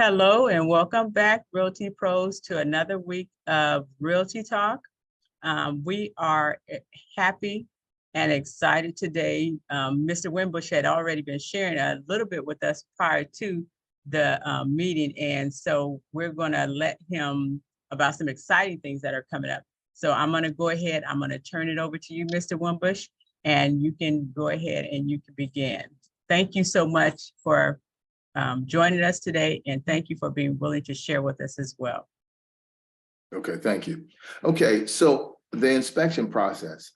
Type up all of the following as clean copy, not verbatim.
Hello and welcome back, Realty Pros, to another week of Realty Talk. We are happy and excited today. Mr. Wimbush had already been sharing a little bit with us prior to the meeting, and so we're going to let him about some exciting things that are coming up. So I'm going to go ahead. I'm going to turn it over to you, Mr. Wimbush, and you can go ahead and you can begin. Thank you so much for joining us today, and thank you for being willing to share with us as well. Okay, thank you. Okay, so the inspection process.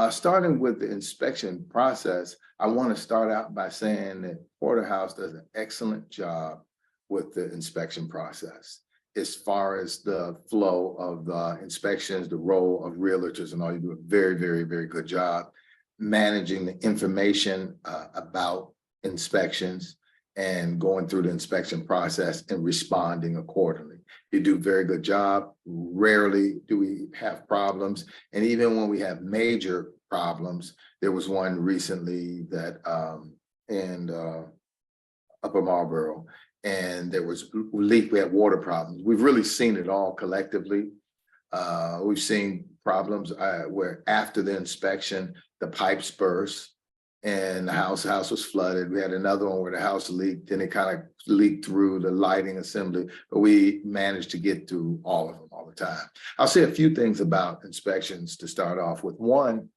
Starting with the inspection process, I want to start out by saying that Porterhouse does an excellent job with the inspection process. As far as the flow of the inspections, the role of realtors and all, you do a very, very, very good job managing the information about inspections and going through the inspection process and responding accordingly. You do a very good job. Rarely do we have problems. And even when we have major problems, there was one recently that in Upper Marlboro, and there was a leak, we had water problems. We've really seen it all collectively. We've seen problems where after the inspection, the pipes burst, and the house was flooded. We had another one where the house leaked and it kind of leaked through the lighting assembly, but we managed to get through all of them all the time. I'll say a few things about inspections to start off with. One,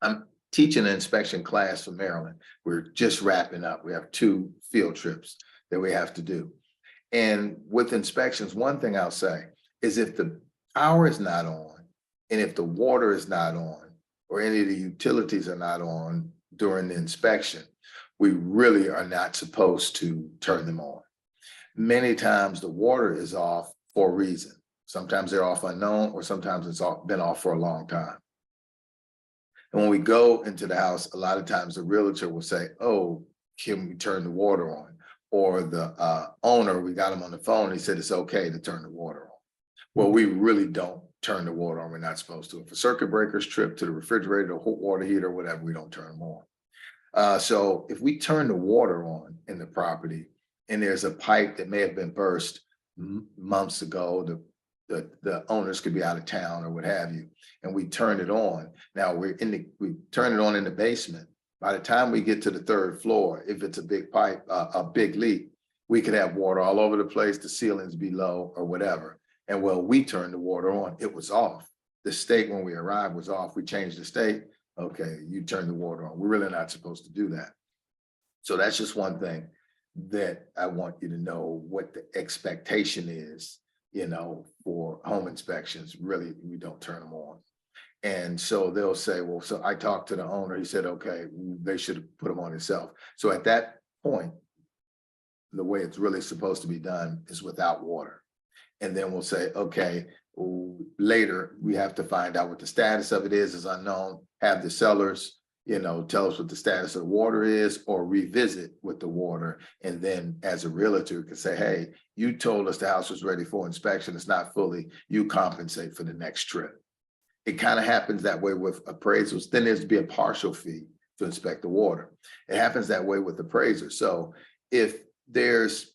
I'm teaching an inspection class for Maryland. We're just wrapping up. We have 2 field trips that we have to do. And with inspections, one thing I'll say is if the power is not on and if the water is not on or any of the utilities are not on during the inspection, we really are not supposed to turn them on. Many times the water is off for a reason. Sometimes they're off unknown, or sometimes it's been off for a long time. And when we go into the house, a lot of times the realtor will say, oh, can we turn the water on? Or the owner, we got him on the phone, he said it's okay to turn the water on. Well, we really don't turn the water on. We're not supposed to. If a circuit breaker's tripped to the refrigerator, the hot water heater, whatever, we don't turn them on. So if we turn the water on in the property and there's a pipe that may have been burst months ago, the owners could be out of town or what have you, and we turn it on. Now we turn it on in the basement. By the time we get to the 3rd floor, if it's a big pipe, a big leak, we could have water all over the place, the ceilings be low or whatever. And well, we turned the water on, it was off. The state, when we arrived, was off. We changed the state. Okay, you turn the water on. We're really not supposed to do that. So that's just one thing that I want you to know what the expectation is, for home inspections. Really, we don't turn them on. And so they'll say, well, so I talked to the owner. He said, okay, they should have put them on themselves. So at that point, the way it's really supposed to be done is without water. And then we'll say, okay, later we have to find out what the status of it is unknown, have the sellers, tell us what the status of the water is, or revisit with the water. And then as a realtor, you can say, hey, you told us the house was ready for inspection. It's not fully, you compensate for the next trip. It kind of happens that way with appraisals. Then there's to be a partial fee to inspect the water. It happens that way with appraisers. So if there's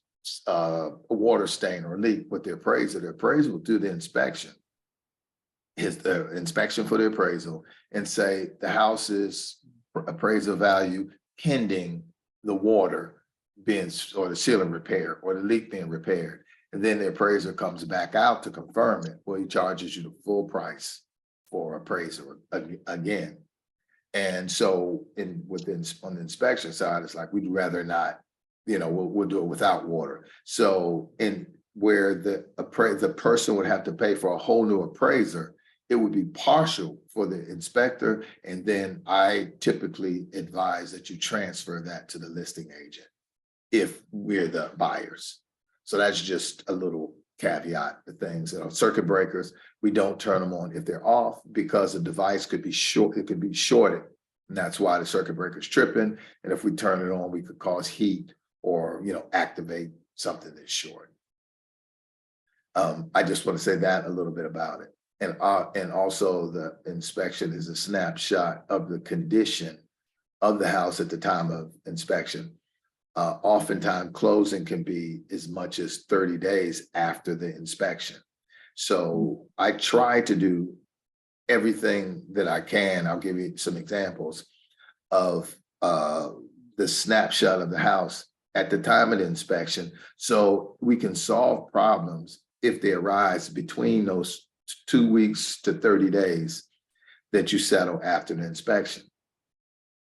a water stain or a leak with the appraiser will do the inspection. The inspection for the appraisal and say the house's appraisal value pending the water being, or the ceiling repair, or the leak being repaired. And then the appraiser comes back out to confirm it. Well, he charges you the full price for appraisal again. And so on the inspection side, it's like, we'd rather not, we'll do it without water. So where the person would have to pay for a whole new appraiser, it would be partial for the inspector. And then I typically advise that you transfer that to the listing agent if we're the buyers. So that's just a little caveat to things. Circuit breakers, we don't turn them on if they're off, because the device could be short, it could be shorted. And that's why the circuit breaker is tripping. And if we turn it on, we could cause heat or, activate something that's short. I just want to say that a little bit about it. And also the inspection is a snapshot of the condition of the house at the time of inspection. Oftentimes closing can be as much as 30 days after the inspection. So I try to do everything that I can. I'll give you some examples of the snapshot of the house at the time of the inspection, so we can solve problems if they arise between those 2 weeks to 30 days that you settle after the inspection.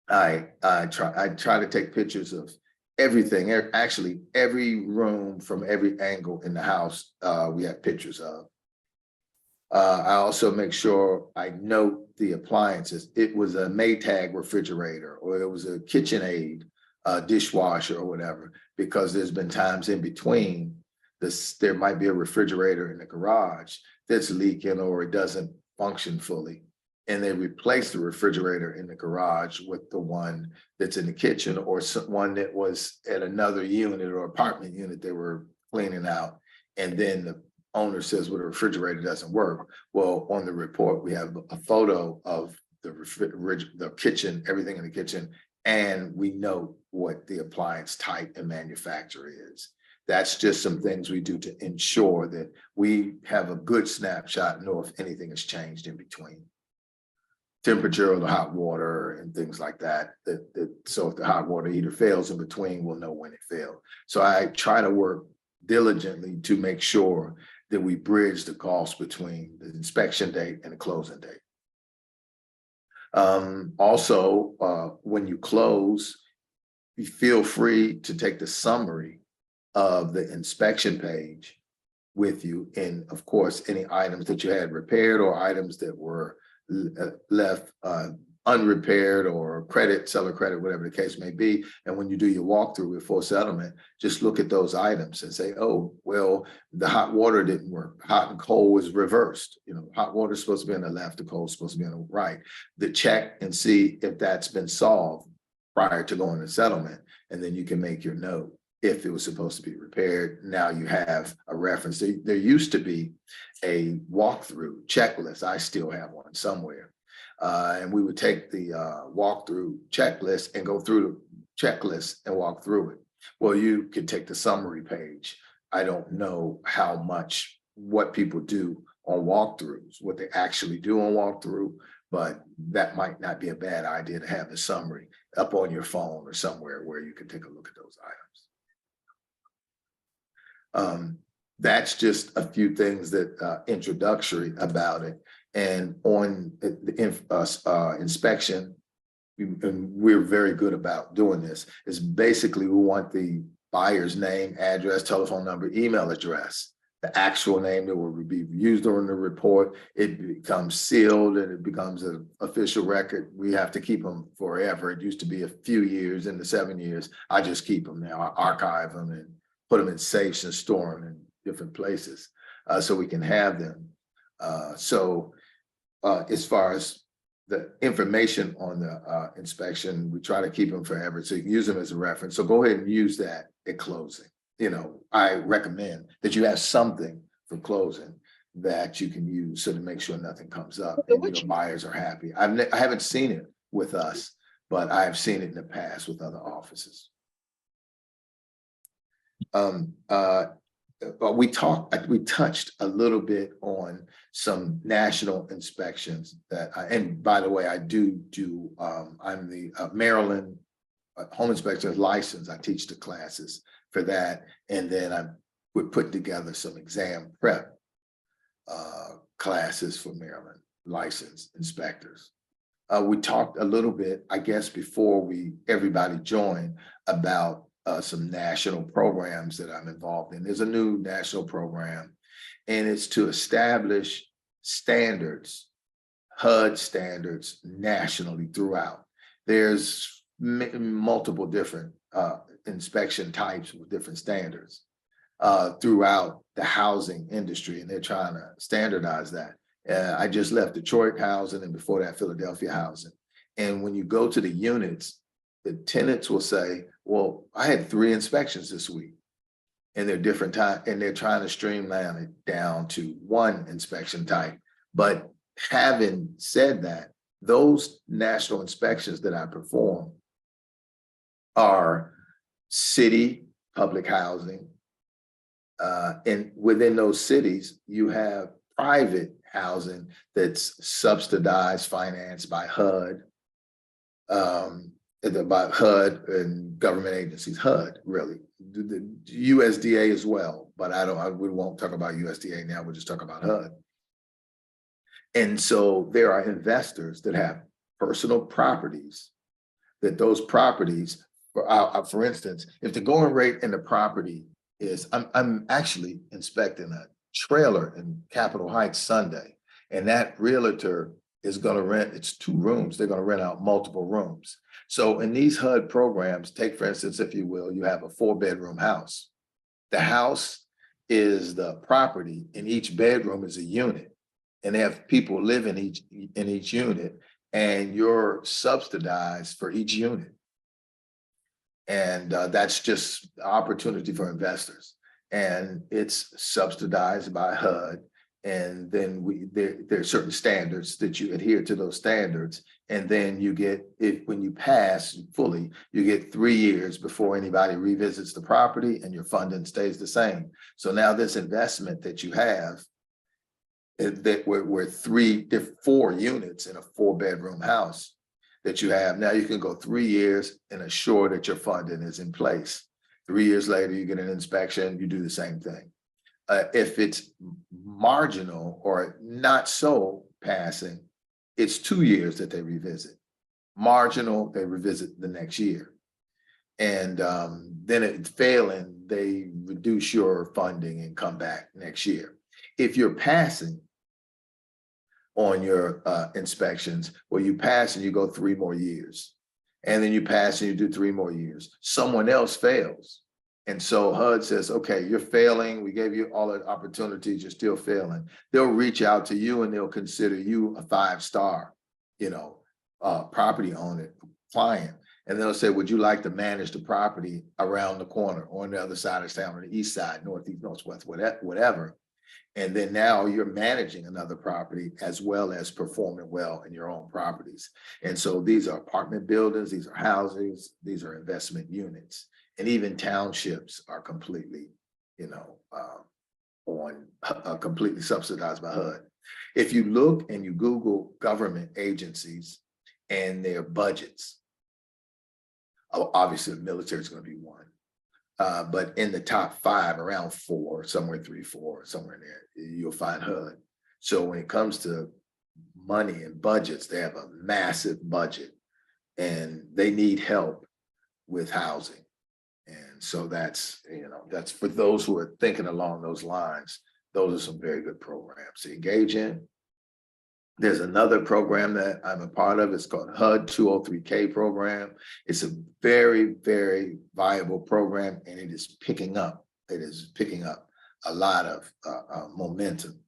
I try to take pictures of everything, actually every room from every angle in the house. We have pictures of. I also make sure I note the appliances. It was a Maytag refrigerator, or it was a KitchenAid dishwasher or whatever, because there's been times in between this, there might be a refrigerator in the garage that's leaking or it doesn't function fully. And they replace the refrigerator in the garage with the one that's in the kitchen, or one that was at another unit or apartment unit they were cleaning out. And then the owner says, well, the refrigerator doesn't work. Well, on the report, we have a photo of the kitchen, everything in the kitchen, and we know what the appliance type and manufacturer is. That's just some things we do to ensure that we have a good snapshot, know if anything has changed in between. Temperature of the hot water and things like that. So if the hot water heater fails in between, we'll know when it failed. So I try to work diligently to make sure that we bridge the cost between the inspection date and the closing date. Also, when you close, you feel free to take the summary of the inspection page with you, and of course, any items that you had repaired or items that were left unrepaired, or seller credit, whatever the case may be. And when you do your walkthrough before settlement, just look at those items and say, oh, well, the hot water didn't work. Hot and cold was reversed. You know, hot water is supposed to be on the left, the cold is supposed to be on the right. The check and see if that's been solved prior to going to settlement. And then you can make your note. If it was supposed to be repaired, now you have a reference. There used to be a walkthrough checklist. I still have one somewhere. And we would take the walkthrough checklist and go through the checklist and walk through it. Well, you could take the summary page. I don't know what people do on walkthroughs, what they actually do on walkthrough, but that might not be a bad idea to have the summary up on your phone or somewhere where you can take a look at those items. That's just a few things that introductory about it. And on the inspection, and we're very good about doing this, is basically we want the buyer's name, address, telephone number, email address, the actual name that will be used during the report. It becomes sealed and it becomes an official record. We have to keep them forever. It used to be a few years, in the 7 years. I just keep them now. I archive them and put them in safes and store them in different places so we can have them. As far as the information on the inspection, we try to keep them forever, so you can use them as a reference. So go ahead and use that at closing. You know, I recommend that you have something for closing that you can use so to make sure nothing comes up and your buyers are happy. I haven't seen it with us, but I've seen it in the past with other offices. But we touched a little bit on some national inspections and by the way, I do, I'm the Maryland home inspector license. I teach the classes for that. And then I would put together some exam prep classes for Maryland licensed inspectors. We talked a little bit, I guess, before everybody joined about some national programs that I'm involved in. There's a new national program, and it's to establish standards, HUD standards nationally throughout. There's multiple different inspection types with different standards throughout the housing industry, and they're trying to standardize that. I just left Detroit housing, and before that, Philadelphia housing. And when you go to the units, the tenants will say, well, I had 3 inspections this week, and they're different time, and they're trying to streamline it down to 1 inspection type. But having said that, those national inspections that I perform are city public housing. And within those cities, you have private housing that's subsidized, financed by HUD, by HUD and government agencies, HUD really, the USDA as well, but we won't talk about USDA now, we'll just talk about HUD. And so there are investors that have personal properties, that those properties, for instance, if the going rate in the property is, I'm actually inspecting a trailer in Capitol Heights Sunday, and that realtor is going to rent, it's 2 rooms, they're going to rent out multiple rooms. So in these HUD programs, take for instance, if you will, you have a 4-bedroom house. The house is the property and each bedroom is a unit. And they have people live in each unit, and you're subsidized for each unit. And that's just opportunity for investors. And it's subsidized by HUD. And then there are certain standards that you adhere to those standards. And then you get, when you pass fully, you get 3 years before anybody revisits the property and your funding stays the same. So now this investment that you have, that we're 4 units in a 4-bedroom house that you have. Now you can go 3 years and assure that your funding is in place. 3 years later, you get an inspection, you do the same thing. If it's marginal or not so passing, it's 2 years that they revisit. Marginal, they revisit the next year. And then it's failing, they reduce your funding and come back next year. If you're passing on your inspections, well, you pass and you go 3 more years. And then you pass and you do 3 more years. Someone else fails. And so HUD says, okay, you're failing. We gave you all the opportunities, you're still failing. They'll reach out to you and they'll consider you a 5-star, property owner, client. And they'll say, would you like to manage the property around the corner or on the other side of town, on the east side, northeast, northwest, whatever. And then now you're managing another property as well as performing well in your own properties. And so these are apartment buildings, these are houses, these are investment units. And even townships are completely, completely subsidized by HUD. If you look and you Google government agencies and their budgets, obviously the military is going to be one. But in the top 5, around 4, somewhere 3, 4, somewhere in there, you'll find HUD. So when it comes to money and budgets, they have a massive budget and they need help with housing. And so that's for those who are thinking along those lines, those are some very good programs to engage in. There's another program that I'm a part of. It's called HUD 203K program. It's a very, very viable program, and it is picking up. It is picking up a lot of momentum.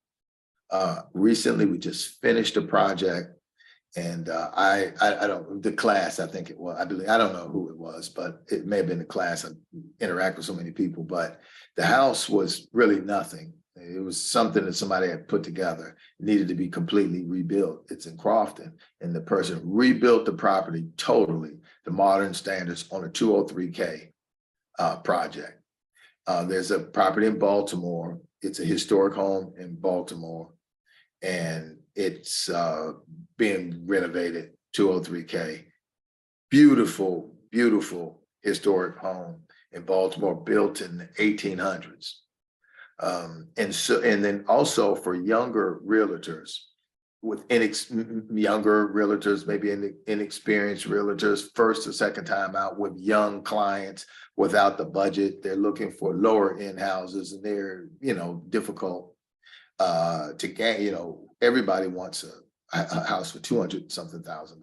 Recently, we just finished a project, and I don't, the class, I think it was, I believe, I don't know who it was, but it may have been the class. I interact with so many people, but the house was really nothing. It was something that somebody had put together, needed to be completely rebuilt. It's in Crofton, and the person rebuilt the property totally to modern standards on a 203K project. There's a property in Baltimore. It's a historic home in Baltimore, and it's being renovated, 203K. Beautiful, beautiful historic home in Baltimore, built in the 1800s. And then also for younger realtors, with younger realtors, maybe inexperienced realtors, first or second time out with young clients without the budget, they're looking for lower end houses, and they're, difficult to get, everybody wants a house for $200-something thousand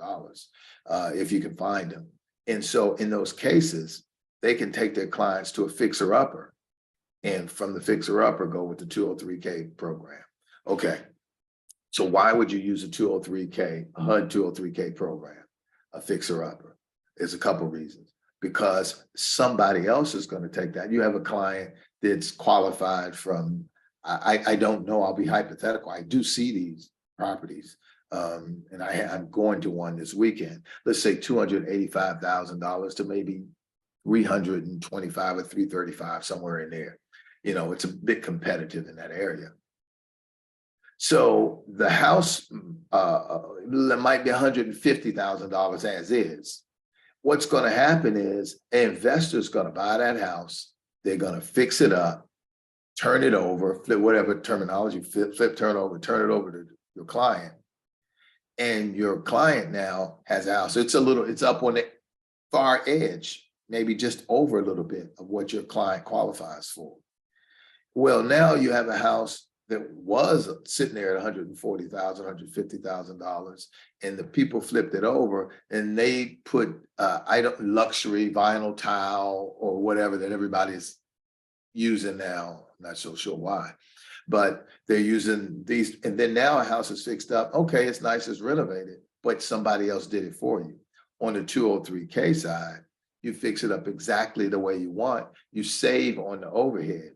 if you can find them. And so in those cases, they can take their clients to a fixer-upper, and from the fixer-upper go with the 203K program. Okay, so why would you use a 203K, a HUD 203K program, a fixer-upper? There's a couple reasons. Because somebody else is going to take that. You have a client that's qualified from, I don't know, I'll be hypothetical. I do see these properties, and I'm going to one this weekend. Let's say $285,000 to maybe 325 or 335, somewhere in there. You know, it's a bit competitive in that area. So the house might be $150,000 as is. What's going to happen is an investor's going to buy that house. They're going to fix it up, turn it over, flip, whatever terminology, flip, turn it over to your client. And your client now has a house. It's up on the far edge, maybe just over a little bit of what your client qualifies for. Well, now you have a house that was sitting there at $140,000, $150,000, and the people flipped it over and they put luxury vinyl tile or whatever that everybody's using now. I'm not so sure why, but they're using these. And then now a house is fixed up. Okay, it's nice, it's renovated, but somebody else did it for you. On the 203K side, you fix it up exactly the way you want. You save on the overhead.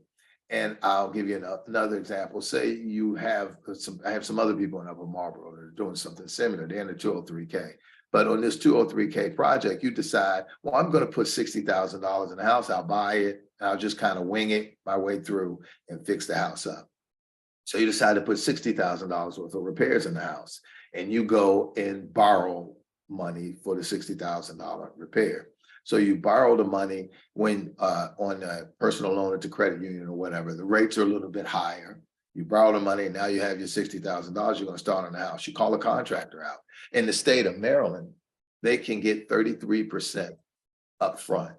And I'll give you another example. Say you have I have some other people in Upper Marlboro that are doing something similar. They're in the 203K. But on this 203K project, you decide, well, I'm going to put $60,000 in the house. I'll buy it. And I'll just kind of wing it my way through and fix the house up. So you decide to put $60,000 worth of repairs in the house. And you go and borrow money for the $60,000 repair. So you borrow the money when on a personal loan at the credit union or whatever, the rates are a little bit higher. You borrow the money and now you have your $60,000 you're going to start on the house. You call a contractor out. In the state of Maryland, they can get 33% up front.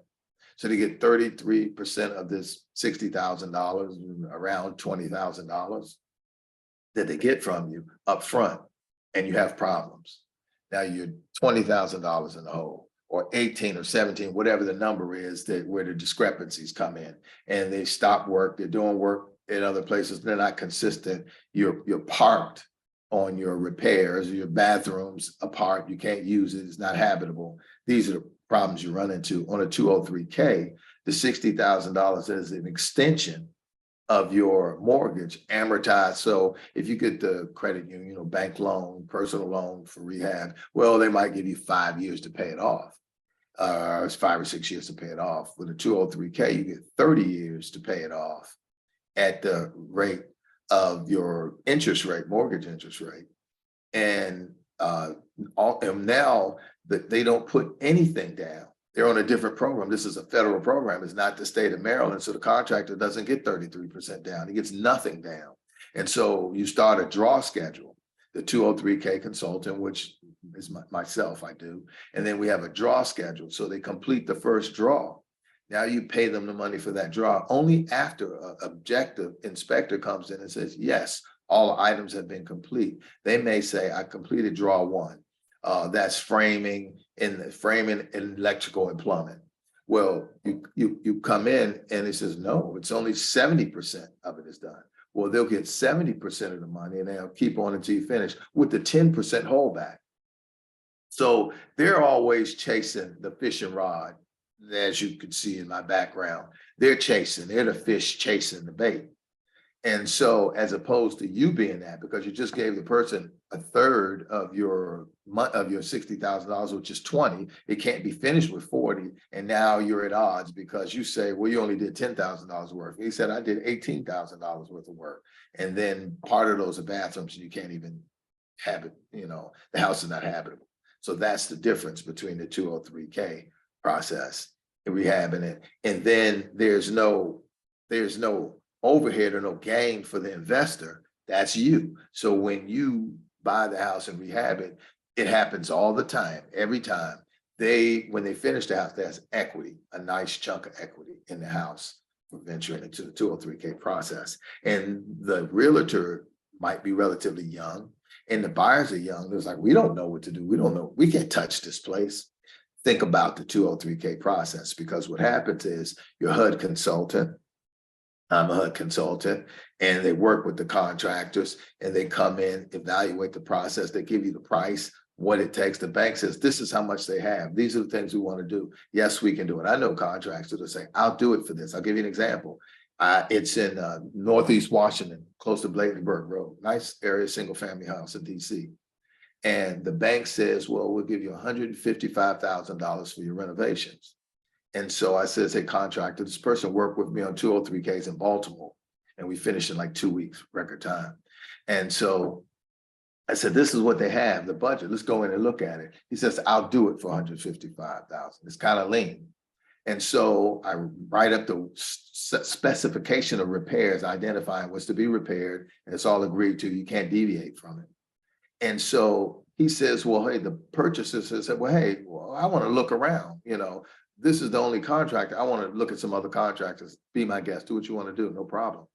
So they get 33% of this $60,000, around $20,000 that they get from you up front, and you have problems. Now you're $20,000 in the hole, or 18 or 17, whatever the number is that where the discrepancies come in, and they stop work, they're doing work in other places, they're not consistent. You're parked on your repairs, your bathrooms apart, you can't use it, it's not habitable. These are the problems you run into. On a 203K, the $60,000 is an extension of your mortgage amortized. So if you get the credit union or bank loan, personal loan for rehab, well, they might give you 5 years to pay it off. It's 5 or 6 years to pay it off. With a 203K, you get 30 years to pay it off at the rate of your interest rate, mortgage interest rate. And now that they don't put anything down. They're on a different program. This is a federal program. It's not the state of Maryland. So the contractor doesn't get 33% down. He gets nothing down. And so you start a draw schedule, the 203K consultant, which is myself, I do. And then we have a draw schedule. So they complete the first draw. Now you pay them the money for that draw only after an objective inspector comes in and says, yes, all items have been complete. They may say, I completed draw one. That's framing and electrical and plumbing. Well, you come in and it says, no, it's only 70% of it is done. Well, they'll get 70% of the money and they'll keep on until you finish with the 10% holdback. So they're always chasing the fishing rod, as you could see in my background. They're the fish chasing the bait. And so as opposed to you being that, because you just gave the person a third of your $60,000, which is 20, it can't be finished with 40. And now you're at odds because you say, well, you only did $10,000 worth. He said, I did $18,000 worth of work. And then part of those are bathrooms and you can't even have it, the house is not habitable. So that's the difference between the 203K process and rehabbing it. And then there's no overhead or no gain for the investor. That's you. So when you buy the house and rehab it, it happens all the time. Every time when they finish the house, there's equity, a nice chunk of equity in the house for venturing into the 203K process. And the realtor might be relatively young and the buyers are young. There's like, we don't know what to do. We don't know. We can't touch this place. Think about the 203K process, because what happens is your HUD consultant, I'm a HUD consultant, and they work with the contractors and they come in, evaluate the process. They give you the price, what it takes. The bank says, this is how much they have. These are the things we want to do. Yes, we can do it. I know contractors that say, I'll do it for this. I'll give you an example. It's in Northeast Washington, close to Bladenburg Road. Nice area, single family house in DC. And the bank says, well, we'll give you $155,000 for your renovations. And so I said, hey, contractor, this person worked with me on 203Ks in Baltimore, and we finished in like 2 weeks, record time. And so I said, this is what they have, the budget. Let's go in and look at it. He says, I'll do it for 155,000. It's kind of lean. And so I write up the specification of repairs, identifying what's to be repaired, and it's all agreed to. You can't deviate from it. And so he says, well, hey, the purchaser says, well, hey, well, I want to look around, this is the only contractor. I want to look at some other contractors. Be my guest, do what you want to do, no problem.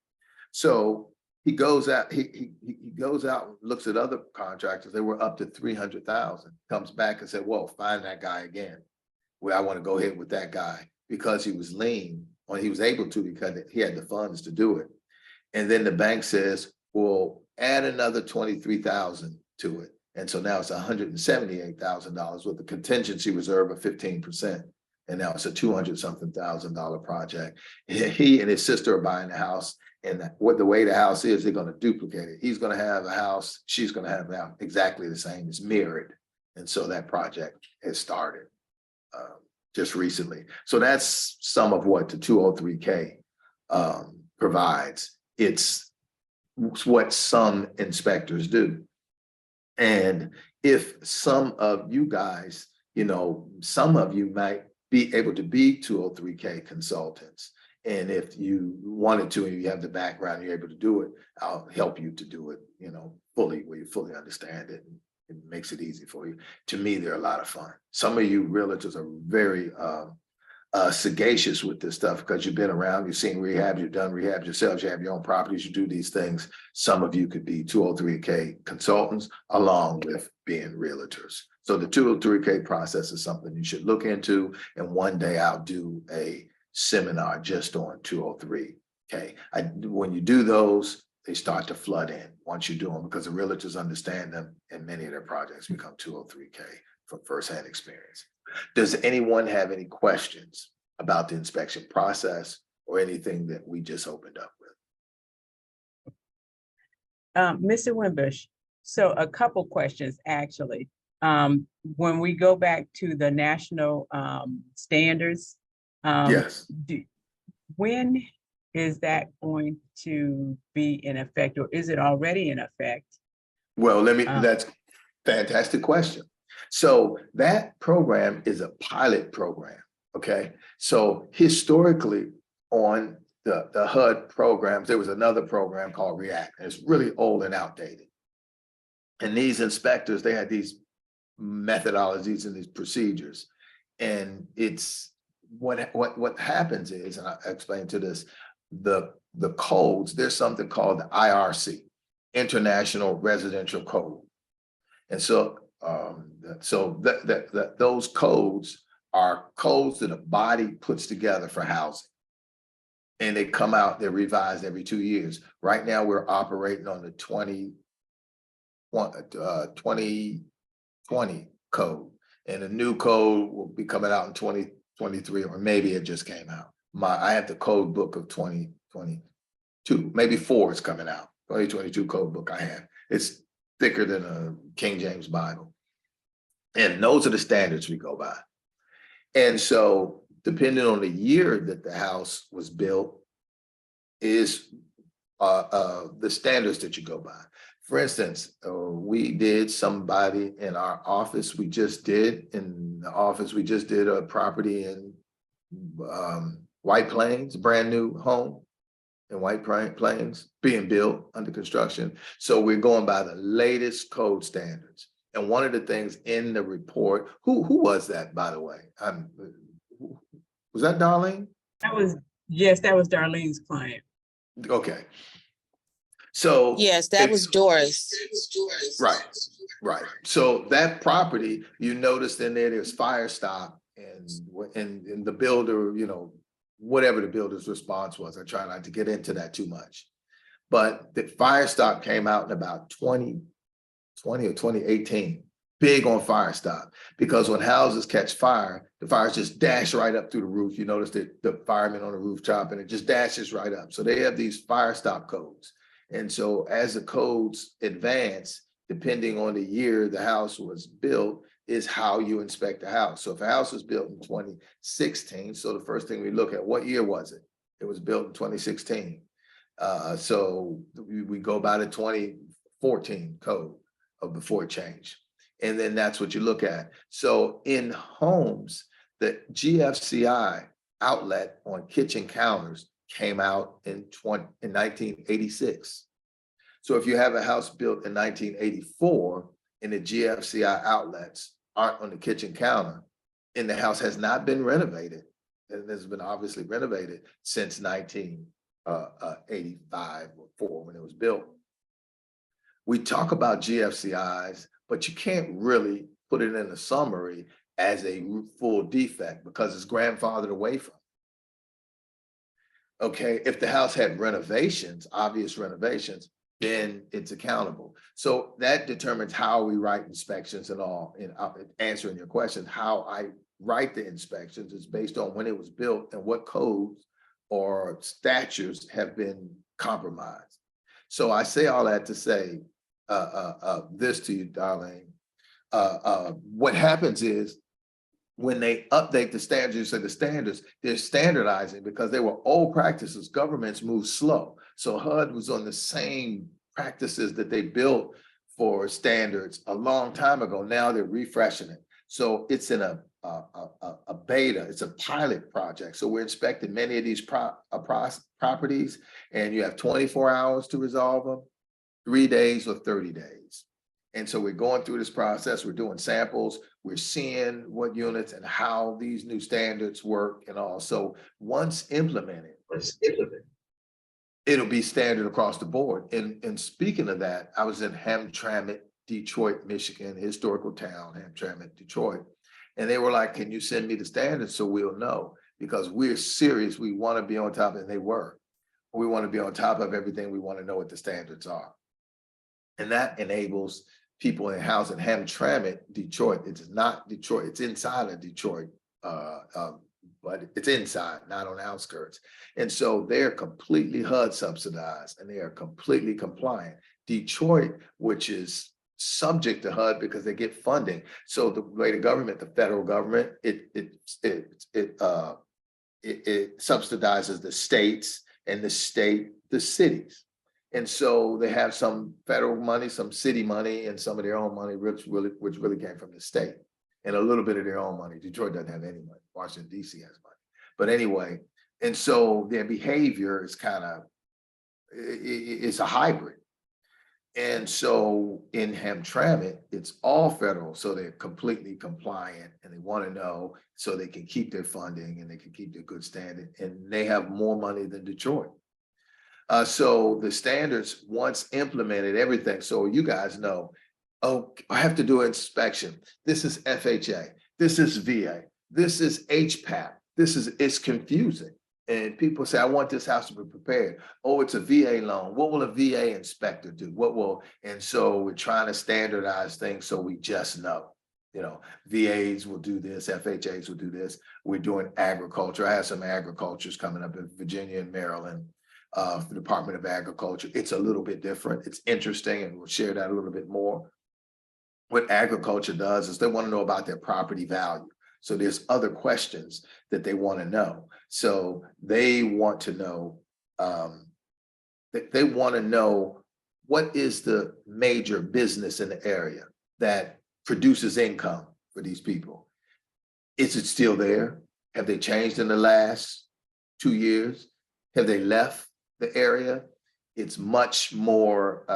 So he goes out, he goes out and looks at other contractors. They were up to 300,000, comes back and said, well, find that guy again. Well, I want to go ahead with that guy because he was lean, or he was able to because he had the funds to do it. And then the bank says, well, add another 23,000 to it. And so now it's $178,000 with a contingency reserve of 15%. And now it's a 200-something thousand project. He and his sister are buying the house. And what the way the house is, they're going to duplicate it. He's going to have a house. She's going to have now exactly the same. It's mirrored. And so that project has started just recently. So that's some of what the 203K provides. It's what some inspectors do. And if some of you guys, some of you might be able to be 203K consultants. And if you wanted to, and you have the background, you're able to do it, I'll help you to do it, fully, where you fully understand it. And it makes it easy for you. To me, they're a lot of fun. Some of you realtors are very sagacious with this stuff because you've been around, you've seen rehab, you've done rehab yourselves, you have your own properties, you do these things. Some of you could be 203K consultants along with being realtors. So the 203K process is something you should look into. And one day I'll do a seminar just on 203K. When you do those, they start to flood in once you do them because the realtors understand them, and many of their projects become 203K from firsthand experience. Does anyone have any questions about the inspection process or anything that we just opened up with? Mr. Wimbush, so a couple questions actually. When we go back to the national standards, Yes. When is that going to be in effect, or is it already in effect? Well, that's a fantastic question. So that program is a pilot program, okay? So historically on the HUD programs, there was another program called React, and it's really old and outdated. And these inspectors, they had these methodologies and these procedures. And it's what happens is, and I explained to this, the codes, there's something called the IRC, International Residential Code. And so those codes are codes that a body puts together for housing. And they come out, they're revised every 2 years. Right now, we're operating on the 2020 code. And a new code will be coming out in 2023, or maybe it just came out. I have the code book of 2022, maybe 4 is coming out. 2022 code book I have. It's thicker than a King James Bible. And those are the standards we go by. And so depending on the year that the house was built is the standards that you go by. For instance, we did somebody in our office, we just did a property in White Plains, brand new home in White Plains being built under construction. So we're going by the latest code standards. And one of the things in the report, who was that, by the way? Was that Darlene? Yes, that was Darlene's client. Okay. So yes, that was Doris. Right. So that property, you noticed in there's fire stop, and the builder, whatever the builder's response was. I try not to get into that too much. But the fire stop came out in about 2020 or 2018, big on fire stop, because when houses catch fire, the fires just dash right up through the roof. You notice that the firemen on the rooftop, and it just dashes right up. So they have these fire stop codes. And so as the codes advance, depending on the year the house was built, is how you inspect a house. So if a house was built in 2016, so the first thing we look at, what year was it? It was built in 2016. So we go by the 2014 code of before it changed. And then that's what you look at. So in homes, the GFCI outlet on kitchen counters came out in 1986. So if you have a house built in 1984 and the GFCI outlets aren't on the kitchen counter, and the house has not been renovated, and has been obviously renovated since 1985 or 4 when it was built. We talk about GFCIs, but you can't really put it in a summary as a full defect because it's grandfathered away from. Okay, if the house had renovations, obvious renovations, then it's accountable. So that determines how we write inspections and all. And answering your question, how I write the inspections is based on when it was built and what codes or statutes have been compromised. So I say all that to say this to you, Darlene. What happens is when they update the standards and the standards, they're standardizing because they were old practices. Governments move slow. So HUD was on the same practices that they built for standards a long time ago. Now they're refreshing it. So it's in a beta, it's a pilot project. So we're inspecting many of these properties, and you have 24 hours to resolve them, 3 days or 30 days. And so we're going through this process, we're doing samples, we're seeing what units and how these new standards work and all. So once implemented, it'll be standard across the board. And speaking of that, I was in Hamtramck, Detroit, Michigan, historical town, Hamtramck, Detroit. And they were like, can you send me the standards so we'll know? Because we're serious, we want to be on top, and they were. We want to be on top of everything, we want to know what the standards are. And that enables people in housing. Hamtramck, Detroit. It's not Detroit, it's inside of Detroit, but it's inside, not on the outskirts. And so they're completely HUD subsidized and they are completely compliant. Detroit, which is subject to HUD because they get funding. So the way the government, the federal government, it subsidizes the states, and the state, the cities. And so they have some federal money, some city money, and some of their own money, which really came from the state, and a little bit of their own money. Detroit doesn't have any money. Washington, D.C. has money. But anyway, and so their behavior is kind of, it's a hybrid. And so in Hamtramck, it's all federal. So they're completely compliant and they want to know so they can keep their funding and they can keep their good standing. And they have more money than Detroit. So the standards, once implemented, everything. So you guys know, oh, I have to do an inspection. This is FHA. This is VA. This is HPAP. It's confusing. And people say, I want this house to be prepared. Oh, it's a VA loan. What will a VA inspector do? And so we're trying to standardize things so we just know. You know, VAs will do this, FHAs will do this. We're doing agriculture. I have some agricultures coming up in Virginia and Maryland. The Department of Agriculture. It's a little bit different. It's interesting, and we'll share that a little bit more. What agriculture does is they want to know about their property value. So there's other questions that they want to know. So they want to know, what is the major business in the area that produces income for these people? Is it still there? Have they changed in the last 2 years? Have they left the area? It's much more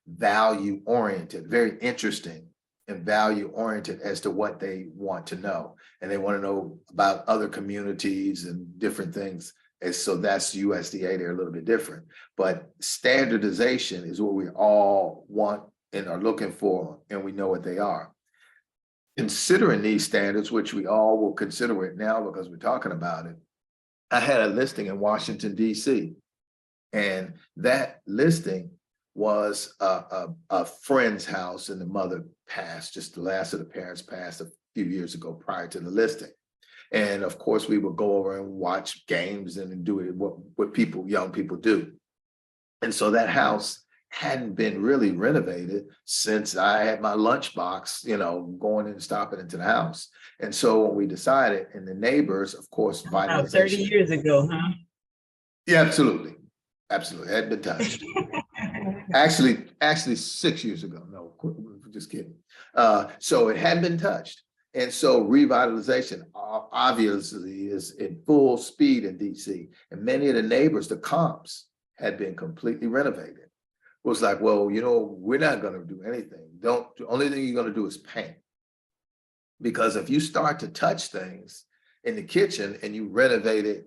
value oriented, very interesting and value oriented as to what they want to know. And they want to know about other communities and different things. And so that's USDA, they're a little bit different. But standardization is what we all want and are looking for, and we know what they are. Considering these standards, which we all will consider it now because we're talking about it, I had a listing in Washington, D.C. And that listing was a friend's house, and the mother passed, just the last of the parents passed a few years ago prior to the listing. And of course, we would go over and watch games and do it, what young people do. And so that house hadn't been really renovated since I had my lunchbox, going and stopping into the house. And so when we decided, and the neighbors, of course, About 30 vitalization. years ago, huh? Yeah, absolutely. Absolutely. Hadn't been touched. Actually 6 years ago. No, just kidding. So it hadn't been touched. And so revitalization obviously is in full speed in DC. And many of the neighbors, the comps, had been completely renovated. It was like, well, we're not going to do anything. The only thing you're going to do is paint. Because if you start to touch things in the kitchen and you renovated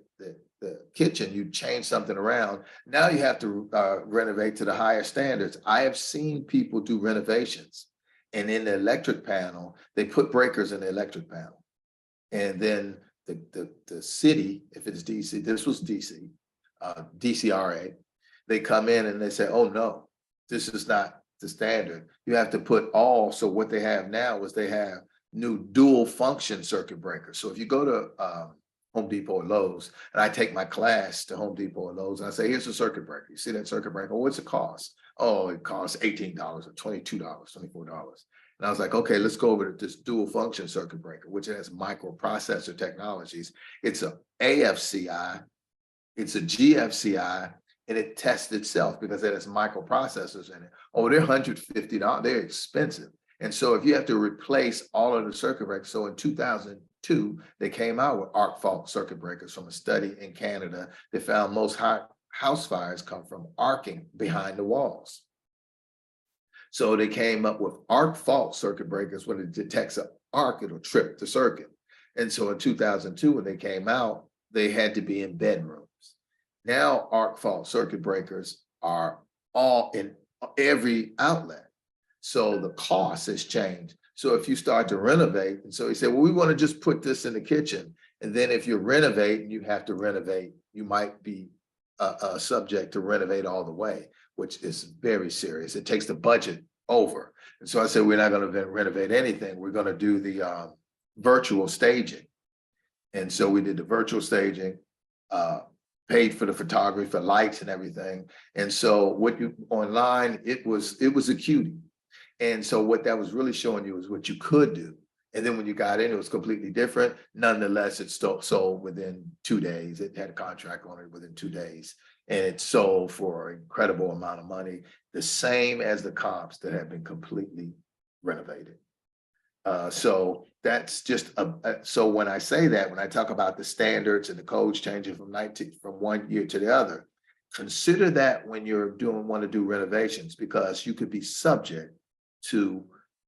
the kitchen, you change something around, now you have to renovate to the higher standards. I have seen people do renovations, and in the electric panel, they put breakers in the electric panel. And then the city, if it's DC, this was DC, DCRA, they come in and they say, oh no, this is not the standard. You have to put all, so what they have now is they have new dual function circuit breakers. So if you go to Home Depot or Lowe's, and I take my class to Home Depot or Lowe's, and I say, here's a circuit breaker. You see that circuit breaker? Well, what's it cost? Oh, it costs $18 or $22, $24. And I was like, okay, let's go over to this dual function circuit breaker, which has microprocessor technologies. It's a AFCI, it's a GFCI, and it tests itself because it has microprocessors in it. Oh, they're $150. They're expensive. And so if you have to replace all of the circuit breakers, so in 2002, they came out with arc fault circuit breakers from a study in Canada. They found most house fires come from arcing behind the walls. So they came up with arc fault circuit breakers. When it detects an arc, it'll trip the circuit. And so in 2002, when they came out, they had to be in bedrooms. Now arc fault circuit breakers are all in every outlet. So the cost has changed. So if you start to renovate, and so he said, well, we want to just put this in the kitchen. And then if you renovate and you have to renovate, you might be subject to renovate all the way, which is very serious. It takes the budget over. And so I said, we're not going to renovate anything. We're going to do the virtual staging. And so we did the virtual staging, paid for the photography, for lights and everything. And so what you online, it was a cutie. And so what that was really showing you is what you could do. And then when you got in, it was completely different. Nonetheless, it still sold within 2 days. It had a contract on it within 2 days. And it sold for an incredible amount of money, the same as the comps that have been completely renovated. So that's just so when I say that, when I talk about the standards and the codes changing from 1 year to the other, consider that when you're want to do renovations, because you could be subject to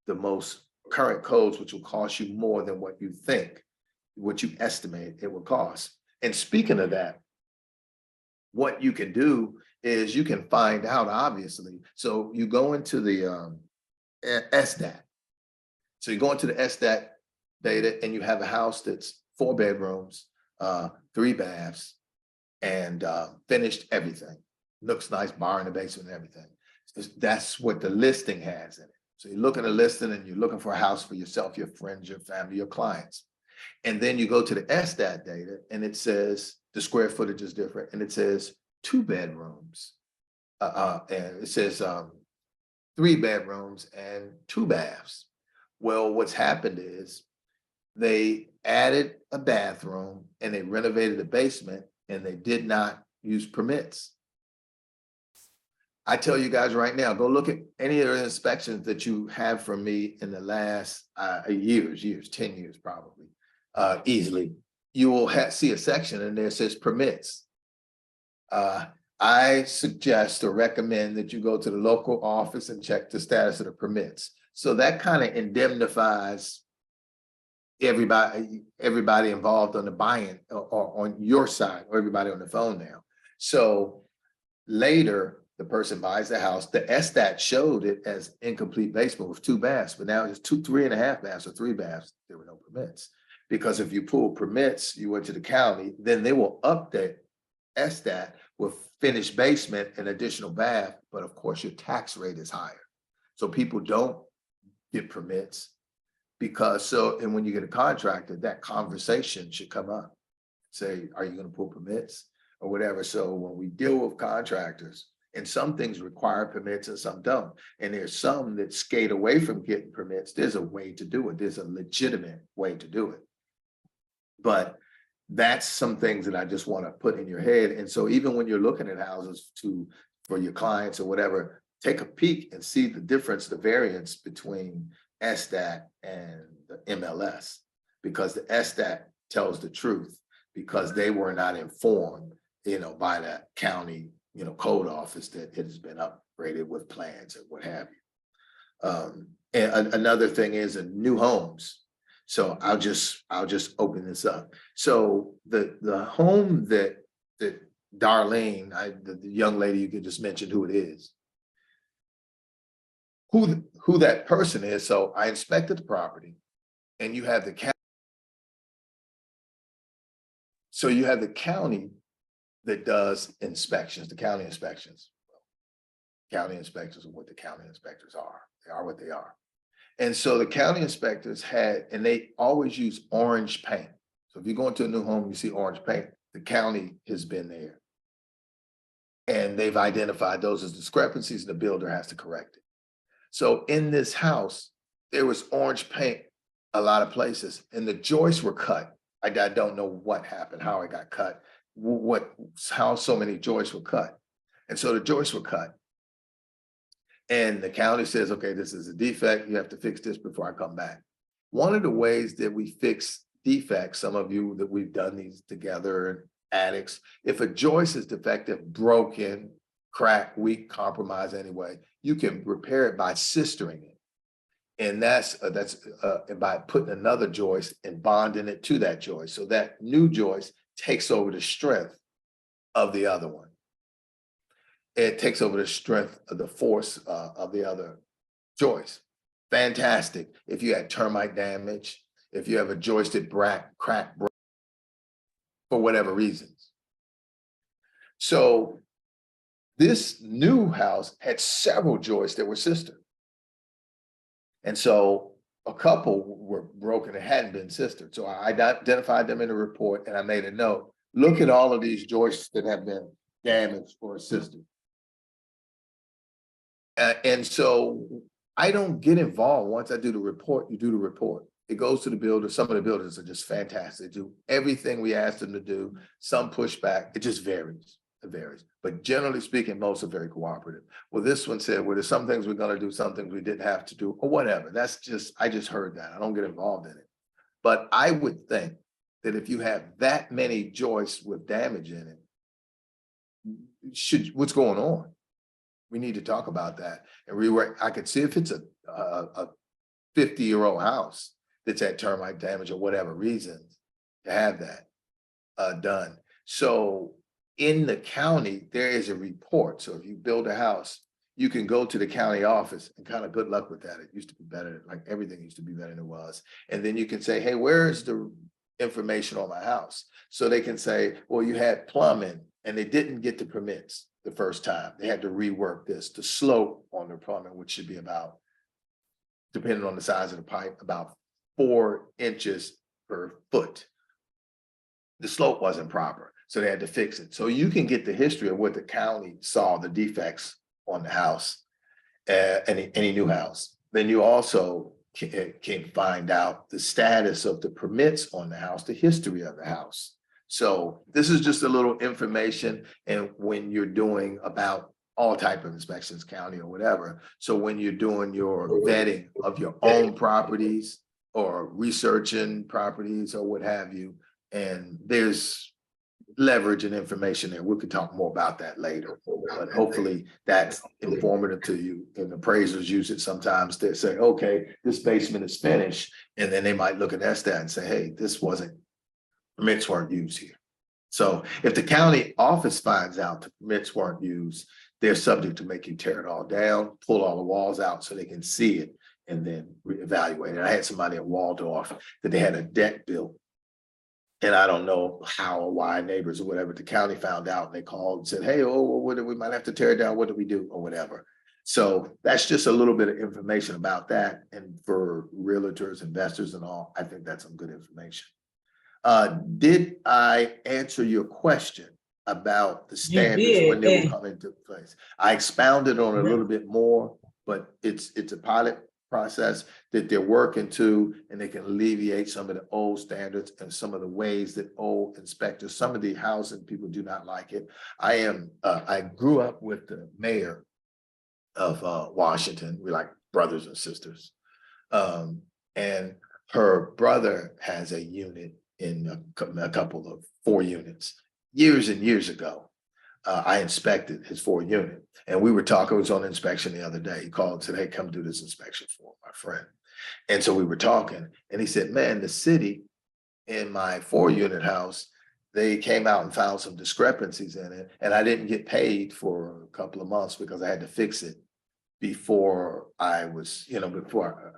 the most current codes, which will cost you more than what you think, what you estimate it will cost. And speaking of that, what you can do is you can find out, obviously. So you go into the SDAT. So you go into the SDAT data and you have a house that's 4 bedrooms, 3 baths, and finished everything. Looks nice, bar in the basement and everything. That's what the listing has in it. So you look at a listing and you're looking for a house for yourself, your friends, your family, your clients. And then you go to the SDAT data and it says the square footage is different. And it says 2 bedrooms. And it says 3 bedrooms and 2 baths. Well, what's happened is they added a bathroom and they renovated the basement and they did not use permits. I tell you guys right now, go look at any of the inspections that you have from me in the last years, 10 years probably, easily. You will see a section and there says permits. I suggest or recommend that you go to the local office and check the status of the permits. So that kind of indemnifies everybody involved on the buy-in or on your side, or everybody on the phone now. So later, the person buys the house. The SDAT showed it as incomplete basement with 2 baths, but now it's 3.5 baths or 3 baths. There were no permits. Because if you pull permits, you went to the county, then they will update SDAT with finished basement and additional bath, but of course your tax rate is higher. So people don't get permits because and when you get a contractor, that conversation should come up. Say, are you going to pull permits or whatever? So when we deal with contractors, And some things require permits and some don't. And there's some that skate away from getting permits. There's a way to do it. There's a legitimate way to do it. But that's some things that I just want to put in your head. And so even when you're looking at houses for your clients or whatever, take a peek and see the difference, the variance between SDAT and the MLS, because the SDAT tells the truth because they were not informed, by that county, code office that it has been upgraded with plans and what have you. And another thing is new homes. So I'll just open this up. So the home that Darlene, the young lady, you could just mention who it is, who that person is. So I inspected the property, and you have the county. So you have the county that does inspections, the county inspections. County inspectors are what the county inspectors are. They are what they are. And so the county inspectors and they always use orange paint. So if you go into a new home, you see orange paint, the county has been there. And they've identified those as discrepancies, and the builder has to correct it. So in this house, there was orange paint a lot of places, and the joists were cut. I don't know what happened, how it got cut, how so many joists were cut. And so the joists were cut. And the county says, okay, this is a defect. You have to fix this before I come back. One of the ways that we fix defects, some of you that we've done these together in attics, if a joist is defective, broken, cracked, weak, compromised anyway, you can repair it by sistering it. And that's by putting another joist and bonding it to that joist. So that new joist takes over the strength of the other one. It takes over the strength of the force of the other joist. Fantastic. If you had termite damage, if you have a joisted crack for whatever reasons. So this new house had several joists that were sistered. And so a couple were broken and hadn't been sistered. So I identified them in the report, and I made a note. Look at all of these joists that have been damaged or sistered. And so I don't get involved. Once I do the report, you do the report. It goes to the builder. Some of the builders are just fantastic. They do everything we ask them to do. Some push back. It just varies. It varies. But generally speaking, most are very cooperative. Well, this one said, well, there's some things we're going to do, some things we didn't have to do, or whatever. I just heard that. I don't get involved in it. But I would think that if you have that many joists with damage in it, what's going on? We need to talk about that and rework. I could see if it's a 50-year-old house that's had termite damage or whatever reasons to have that done. So in the county, there is a report. So if you build a house, you can go to the county office, and kind of good luck with that. It used to be better, like everything used to be better than it was. And then you can say, hey, where's the information on my house? So they can say, well, you had plumbing and they didn't get the permits the first time. They had to rework the slope on the plumbing, which should be about, depending on the size of the pipe, about 4 inches per foot. The slope wasn't proper, so they had to fix it. So you can get the history of what the county saw, the defects on the house, any new house. Then you also can find out the status of the permits on the house, the history of the house. So this is just a little information, and when you're doing about all type of inspections, county or whatever. So when you're doing your vetting of your own properties or researching properties or what have you, and there's leverage and information there. We could talk more about that later, but hopefully that's informative to you. And appraisers use it sometimes. They say, okay, this basement is finished. And then they might look at that and say, hey, permits weren't used here. So if the county office finds out the permits weren't used, they're subject to make you tear it all down, pull all the walls out so they can see it, and then reevaluate it. I had somebody at Waldorf that they had a deck built, and I don't know how or why, neighbors or whatever, the county found out, and they called and said, hey, we might have to tear it down. What do we do or whatever? So that's just a little bit of information about that. And for realtors, investors and all, I think that's some good information. Did I answer your question? about the You standards did, when they will and come into place. I expounded on it a right, little bit more, but it's a pilot process that they're working to, and they can alleviate some of the old standards and some of the ways that old inspectors, some of the housing people do not like it. I grew up with the mayor of Washington. We're like brothers and sisters. And her brother has a unit in a couple of 4 units years and years ago. I inspected his 4 unit, and we were talking. I was on inspection the other day. He called and said, "Hey, come do this inspection for my friend." And so we were talking, and he said, "Man, the city in my 4 unit house, they came out and found some discrepancies in it, and I didn't get paid for a couple of months because I had to fix it before I was, before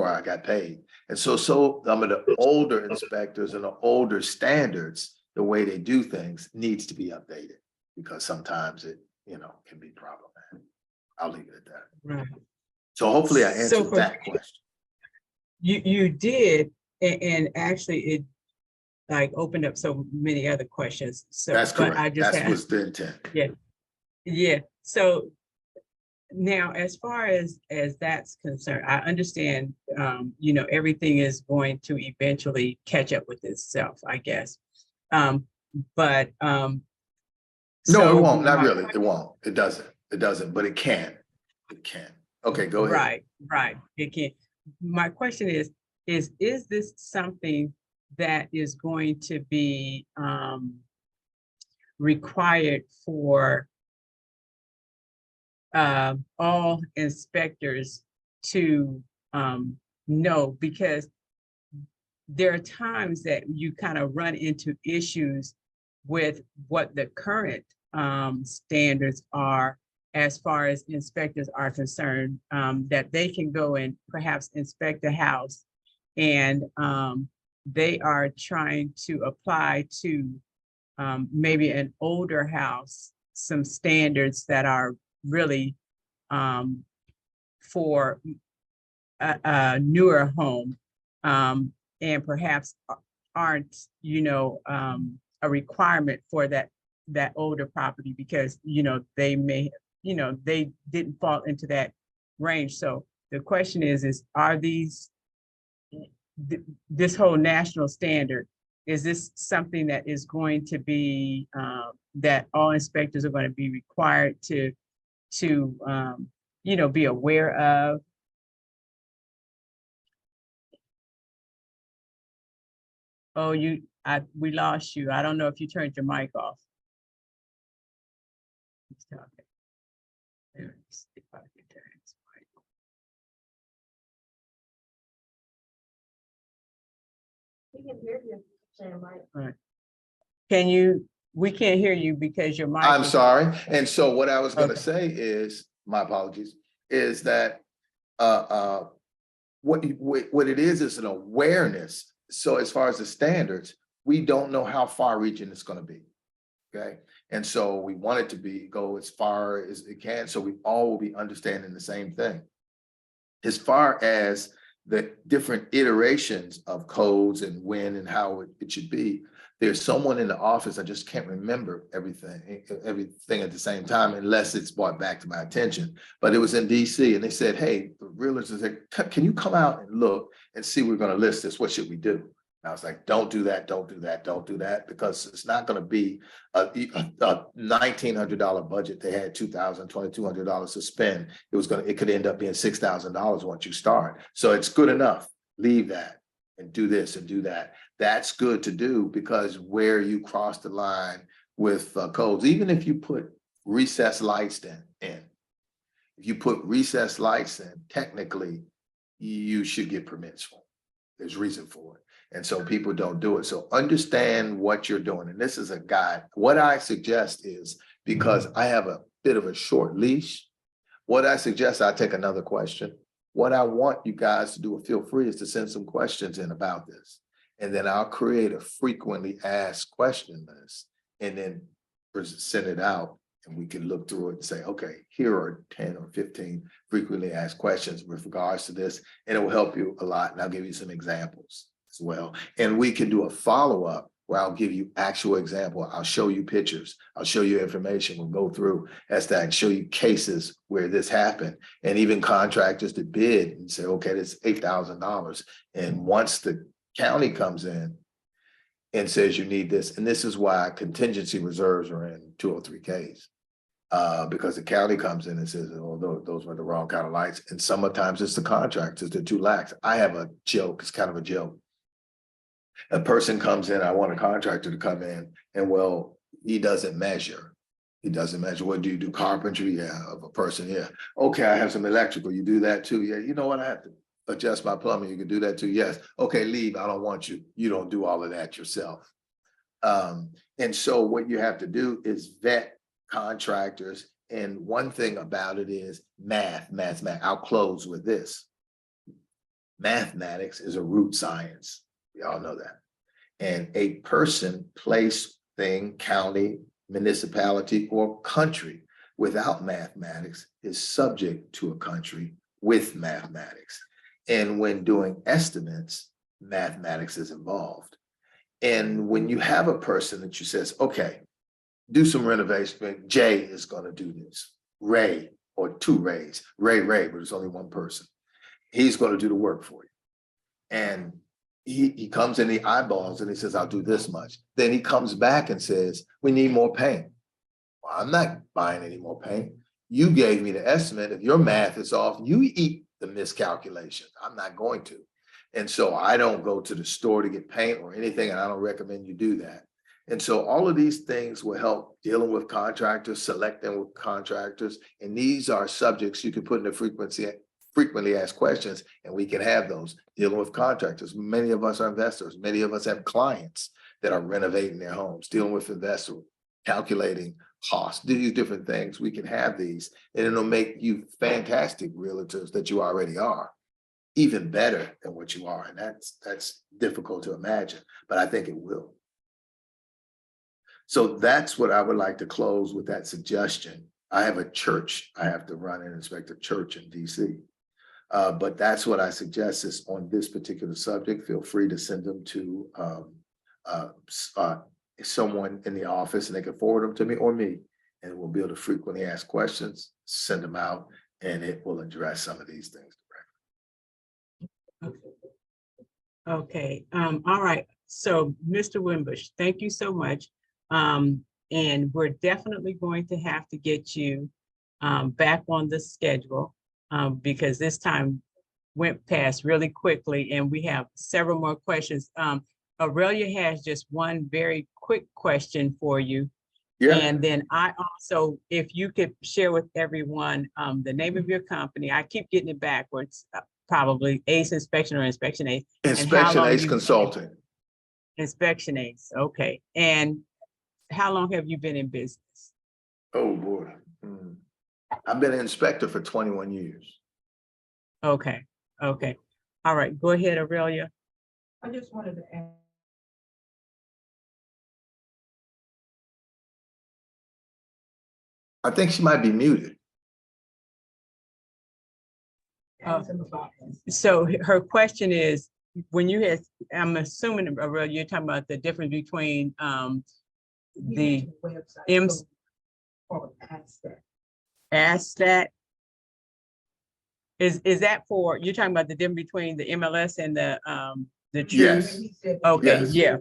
I got paid." And so some of the older inspectors and the older standards, the way they do things needs to be updated, because sometimes it, can be problematic. I'll leave it at that. right. So hopefully I So answered for that question. you did, and actually it like opened up so many other questions. So, That's but I correct. just That had, was the intent. yeah, yeah. So now, as far as that's concerned, I understand, everything is going to eventually catch up with itself, I guess. Um, but No, it so won't. Not my really. It won't. It doesn't. It doesn't, but it can. It can. Okay, go ahead. right, right. It can. My question is this something that is going to be required for all inspectors to know? Because there are times that you kind of run into issues with what the current standards are as far as inspectors are concerned, that they can go and perhaps inspect a house, and they are trying to apply to maybe an older house some standards that are really for a newer home, and perhaps aren't, a requirement for that older property, because, they may, they didn't fall into that range. So the question is are these, this whole national standard, is this something that is going to be, that all inspectors are going to be required to be aware of? Oh, we lost you. I don't know if you turned your mic off. He's talking. Let me see if I can turn his mic We can hear you saying Mike. on. Right. Can you, we can't hear you because your mic I'm is. sorry. And so what I was going to Okay. say is, my apologies, is that what it is an awareness. So as far as the standards, we don't know how far reaching it's going to be. Okay. And so we want it to go as far as it can. So we all will be understanding the same thing. As far as the different iterations of codes and when and how it should be, there's someone in the office, I just can't remember everything at the same time, unless it's brought back to my attention. But it was in DC, and they said, "Hey, the realtors said, can you come out and look and see, we're going to list this. What should we do?" And I was like, "Don't do that, don't do that, don't do that," because it's not going to be a $1,900 budget. They had $2,200 to spend. It could end up being $6,000 once you start. So it's good enough. Leave that and do this and do that. That's good to do, because where you cross the line with codes, even if you put recessed lights if you put recessed lights in, technically you should get permits for it. There's reason for it. And so people don't do it. So understand what you're doing. And this is a guide. What I suggest is, because I have a bit of a short leash, what I suggest, I take another question. What I want you guys to do, feel free, is to send some questions in about this. And then I'll create a frequently asked question list and then send it out, and we can look through it and say, okay, here are 10 or 15 frequently asked questions with regards to this, and it will help you a lot. And I'll give you some examples as well. And we can do a follow-up where I'll give you actual example. I'll show you pictures. I'll show you information. We'll go through SDAT and show you cases where this happened. And even contractors that bid and say, okay, this $8,000. And once the county comes in and says you need this, and this is why contingency reserves are in 203Ks. Because the county comes in and says, oh, those were the wrong kind of lights. And sometimes it's the contractors, they're too lax. I have a joke, it's kind of a joke. A person comes in, I want a contractor to come in, and well, he doesn't measure. He doesn't measure. What do you do? Carpentry? Yeah, of a person, yeah. Okay, I have some electrical. You do that too? Yeah, you know what? I have to adjust my plumbing. You can do that too? Yes. Okay, leave. I don't want you. You don't do all of that yourself. And so what you have to do is vet contractors. And one thing about it is math. I'll close with this. Mathematics is a root science. We all know that. And a person, place, thing, county, municipality, or country without mathematics is subject to a country with mathematics. And when doing estimates, mathematics is involved. And when you have a person that you says, okay, do some renovation, Jay is going to do this. Ray, or two Rays, Ray, but it's only one person. He's going to do the work for you. And he comes in the eyeballs and he says, I'll do this much. Then he comes back and says, we need more paint. Well, I'm not buying any more paint. You gave me the estimate. If your math is off, you eat the miscalculations. I'm not going to. And so I don't go to the store to get paint or anything, and I don't recommend you do that. And so all of these things will help dealing with contractors, selecting with contractors. And these are subjects you can put in the frequently asked questions, and we can have those dealing with contractors. Many of us are investors. Many of us have clients that are renovating their homes, dealing with investors, calculating costs, these different things. We can have these, and it'll make you fantastic realtors that you already are, even better than what you are. And that's difficult to imagine, but I think it will. So that's what I would like to close with, that suggestion. I have a church I have to run and inspect a church in DC. But that's what I suggest is on this particular subject. Feel free to send them to someone in the office, and they can forward them to me or me, and we'll be able to frequently ask questions, send them out, and it will address some of these things. Okay, all right. So Mr. Wimbush, thank you so much. And we're definitely going to have to get you back on the schedule because this time went past really quickly and we have several more questions. Aurelia has just one very quick question for you. Yeah. And then I also, if you could share with everyone the name of your company. I keep getting it backwards, probably Ace Inspection or Inspection Ace. Inspection Ace Consulting. Inspection Ace, okay. And how long have you been in business? Oh boy, I've been an inspector for 21 years. Okay, okay. All right, go ahead, Aurelia. I just wanted to ask. I think she might be muted. So her question is, when you had, I'm assuming, Aurelia, you're talking about the difference between the ASTAT. Is that for, you're talking about the difference between the MLS and the true? Yes. Okay, yes. Yeah.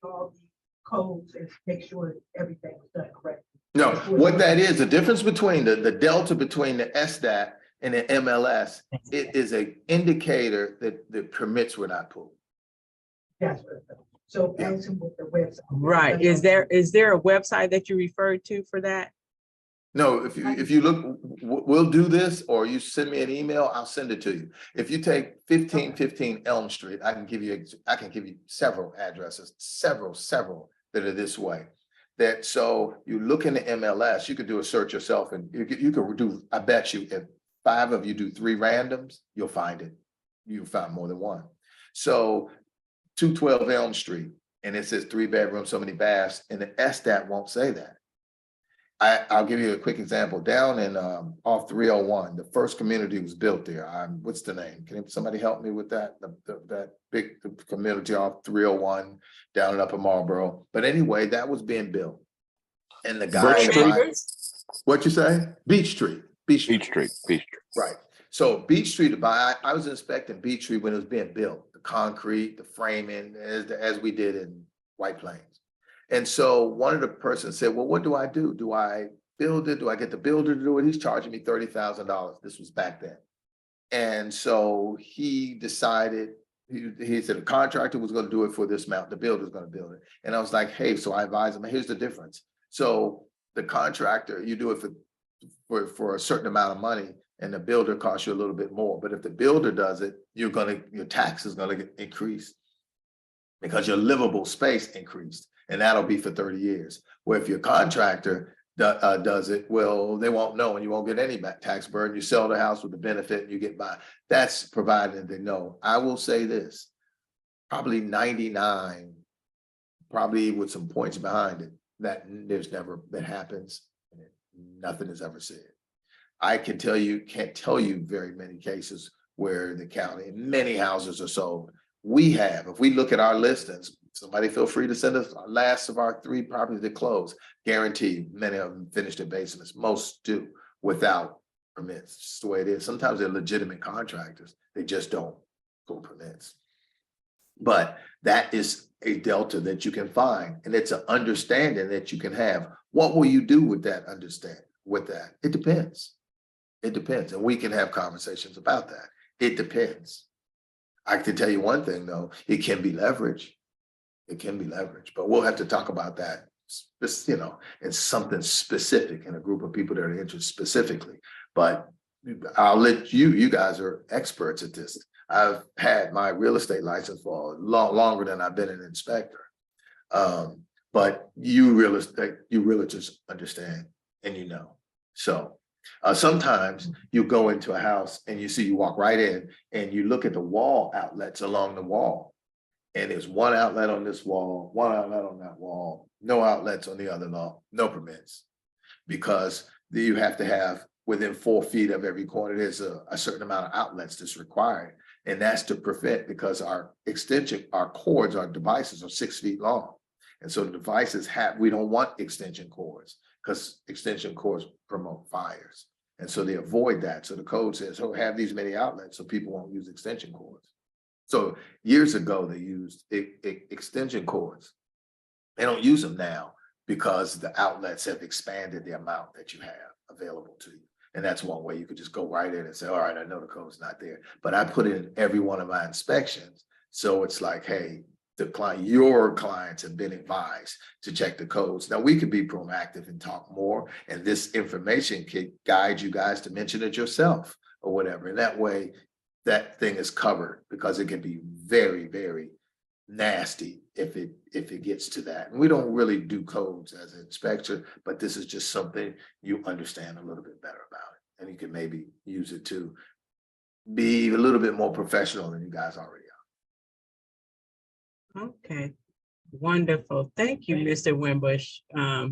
All the codes and make sure everything was done correctly. No, what that is, the difference between the delta between the SDAT and the MLS, it is an indicator that the permits were not pulled. That's what. So ask him with the website. Right. Is there a website that you referred to for that? No, if you look, we'll do this, or you send me an email, I'll send it to you. If you take 1515 Elm Street, I can give you several addresses, several that are this way. That so you look in the MLS, you could do a search yourself, and you could do, I bet you if 5 of you do 3 randoms, you'll find it. You'll find more than one. So 212 Elm Street, and it says 3 bedrooms, so many baths, and the SDAT won't say that. I'll give you a quick example. Down in off 301, the first community was built there. What's the name? Can somebody help me with that? That big community off 301 down in Upper Marlboro. But anyway, that was being built. And the guy, what you say? Beach Street. Beach Street. Right. So Beach Street, I was inspecting Beach Street when it was being built, the concrete, the framing, as we did in White Plains. And so one of the persons said, well, what do I do? Do I build it? Do I get the builder to do it? He's charging me $30,000. This was back then. And so he decided, he said the contractor was going to do it for this amount. The builder was going to build it. And I was like, hey, so I advised him, here's the difference. So the contractor, you do it for a certain amount of money, and the builder costs you a little bit more. But if the builder does it, your tax is going to increase because your livable space increased. And that'll be for 30 years. Where if your contractor does it, well, they won't know and you won't get any back tax burden. You sell the house with the benefit and you get by. That's provided they know. I will say this, probably 99, probably with some points behind it, that happens. And nothing is ever said. I can't tell you very many cases where the county, many houses are sold. If we look at our listings, somebody feel free to send us last of our 3 properties that close. Guaranteed, many of them finished in basements. Most do without permits. It's just the way it is. Sometimes they're legitimate contractors. They just don't pull permits. But that is a delta that you can find, and it's an understanding that you can have. What will you do with that understanding? With that, it depends. It depends, and we can have conversations about that. It depends. I can tell you one thing though, it can be leveraged. It can be leveraged, but we'll have to talk about that, in something specific in a group of people that are interested specifically. But I'll let you guys are experts at this. I've had my real estate license for longer than I've been an inspector. But you realtors understand and So sometimes you go into a house and you walk right in and you look at the wall outlets along the wall. And there's one outlet on this wall, one outlet on that wall, no outlets on the other wall, no permits. Because you have to have within 4 feet of every corner, there's a certain amount of outlets that's required. And that's to prevent, because our cords, our devices are 6 feet long. And so the devices we don't want extension cords because extension cords promote fires. And so they avoid that. So the code says, have these many outlets so people won't use extension cords. So years ago, they used extension cords. They don't use them now because the outlets have expanded the amount that you have available to you. And that's one way you could just go right in and say, all right, I know the code's not there, but I put it in every one of my inspections. So it's like, hey, your clients have been advised to check the codes. Now we could be proactive and talk more, and this information could guide you guys to mention it yourself or whatever. And that way that thing is covered, because it can be very, very nasty if it gets to that. And we don't really do codes as an inspector, but this is just something you understand a little bit better about it. And you can maybe use it to be a little bit more professional than you guys already are. Okay, wonderful. Thank you, Mr. Wimbush.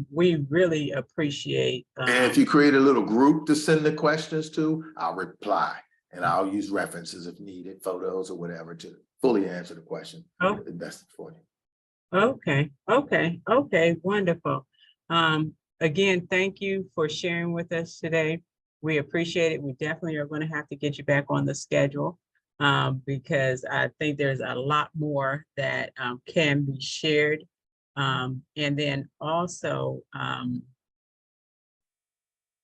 We really appreciate. And if you create a little group to send the questions to, I'll reply. And I'll use references if needed, photos or whatever, to fully answer the question. The best for you. Okay, wonderful. Again, thank you for sharing with us today. We appreciate it. We definitely are going to have to get you back on the schedule because I think there's a lot more that can be shared. And then also,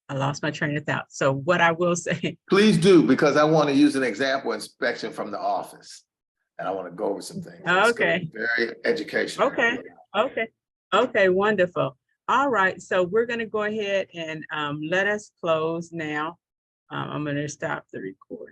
I lost my train of thought. So what I will say. Please do, because I want to use an example inspection from the office. And I want to go over some things. Okay. Very educational. Okay, wonderful. All right, so we're going to go ahead and let us close now. I'm going to stop the recording.